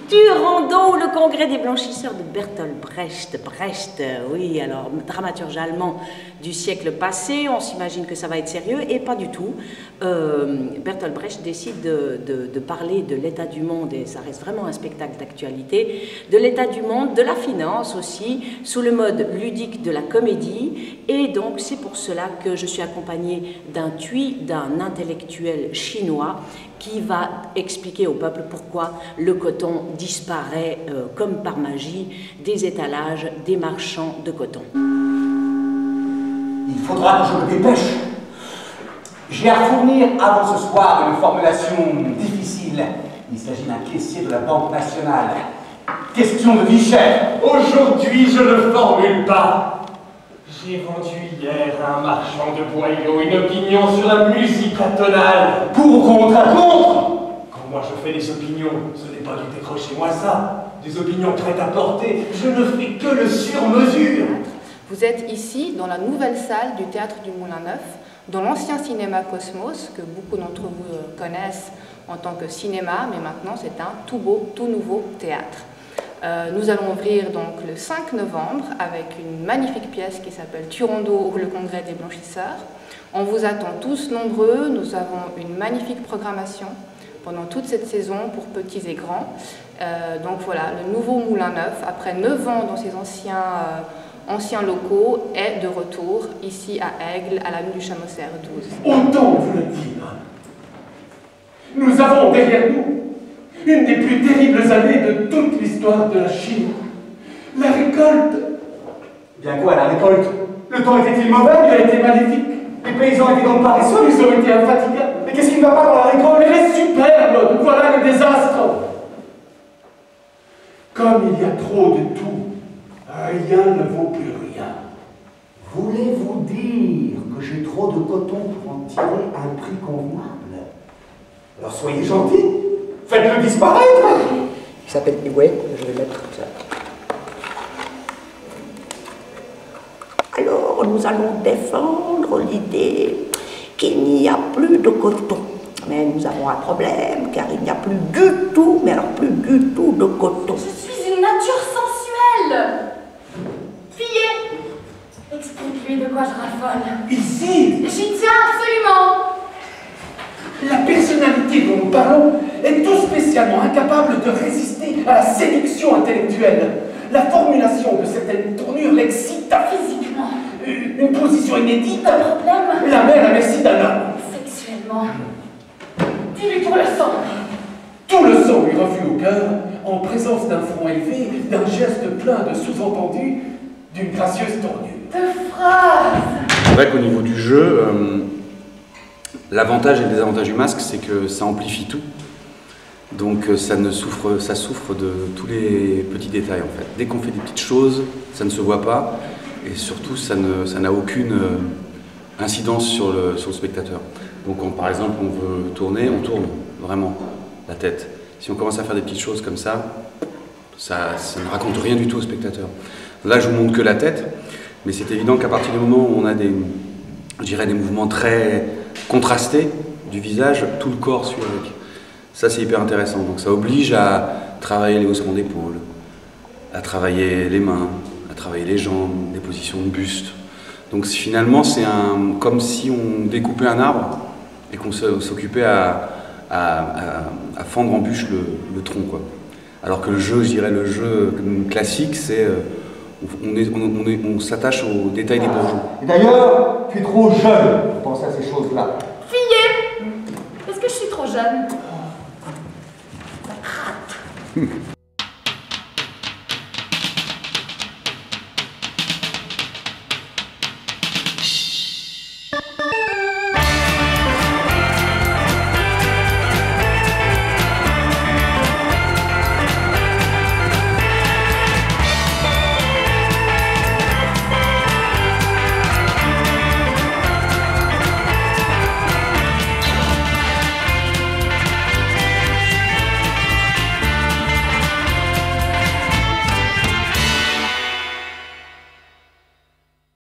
Turandot, le congrès des blanchisseurs de Bertolt Brecht. Oui, alors, dramaturge allemand du siècle passé, on s'imagine que ça va être sérieux, et pas du tout. Bertolt Brecht décide de parler de l'état du monde, et ça reste vraiment un spectacle d'actualité, de l'état du monde, de la finance aussi, sous le mode ludique de la comédie, et donc c'est pour cela que je suis accompagnée d'un TUI, d'un intellectuel chinois, qui va expliquer au peuple pourquoi le coton disparaît comme par magie des étalages des marchands de coton. Il faudra que je me dépêche. J'ai à fournir avant ce soir une formulation difficile. Il s'agit d'un caissier de la Banque nationale. Question de vie chère. Aujourd'hui, je ne formule pas. J'ai vendu hier à un marchand de boyaux une opinion sur la musique atonale. Pour ou contre un contre? Quand moi je fais des opinions, ce n'est pas du décrochez-moi ça. Des opinions prêtes à porter, je ne fais que le sur-mesure. Vous êtes ici, dans la nouvelle salle du Théâtre du Moulin Neuf, dans l'ancien cinéma Cosmos, que beaucoup d'entre vous connaissent en tant que cinéma, mais maintenant c'est un tout beau, tout nouveau théâtre. Nous allons ouvrir donc le 5 novembre avec une magnifique pièce qui s'appelle Turandot ou le congrès des blanchisseurs. On vous attend tous nombreux, nous avons une magnifique programmation pendant toute cette saison pour petits et grands. Donc voilà, le nouveau Moulin Neuf, après 9 ans dans ses anciens locaux, est de retour ici à Aigle, à l'avenue du Chameau-Serre 12. Autant vous le dire. Nous avons derrière nous une des plus terribles années de toute l'histoire de la Chine. La récolte... Bien quoi, la récolte? Le temps était-il mauvais? Il a été magnifique. Les paysans étaient donc paresseux? Ils ont été infatigables. Mais qu'est-ce qui ne va pas dans la récolte? Elle est superbe. Voilà le désastre. Comme il y a trop de tout, rien ne vaut plus rien. Voulez-vous dire que j'ai trop de coton pour en tirer un prix convenable? Alors soyez gentils. Faites-le disparaître. Il s'appelle Iway, je vais mettre ça. Alors, nous allons défendre l'idée qu'il n'y a plus de coton. Mais nous avons un problème, car il n'y a plus du tout, mais alors plus du tout de coton. Je suis une nature sensuelle. Fillette, explique-lui de quoi je raffole. Ici, J'y tiens absolument. la personnalité dont nous parlons est tout spécialement incapable de résister à la séduction intellectuelle. La formulation de certaines tournures l'excite Physiquement. Une position inédite. Un problème. La mère à merci d'un homme. Sexuellement. Dis-lui tout le sang. Tout le sang lui reflue au cœur en présence d'un front élevé, d'un geste plein de sous-entendus, d'une gracieuse tournure. De phrases. C'est vrai qu'au niveau du jeu, l'avantage et le désavantage du masque, c'est que ça amplifie tout. Donc ça souffre de tous les petits détails en fait. Dès qu'on fait des petites choses, ça ne se voit pas et surtout ça n'a aucune incidence sur le spectateur. Donc par exemple on veut tourner, on tourne vraiment la tête. Si on commence à faire des petites choses comme ça ne raconte rien du tout au spectateur. Là je vous montre que la tête, mais c'est évident qu'à partir du moment où on a des mouvements très contrastés du visage, tout le corps suit avec. Ça, c'est hyper intéressant. Donc, ça oblige à travailler les haussements d'épaules, à travailler les mains, à travailler les jambes, des positions de buste. Donc, finalement, c'est comme si on découpait un arbre et qu'on s'occupait à fendre en bûche le tronc, quoi. Alors que le jeu, je dirais, le jeu classique, c'est on s'attache aux détails des bourgeons. Et d'ailleurs, tu es trop jeune pour penser à ces choses-là. Fillette, est-ce que je suis trop jeune? Ça gratte.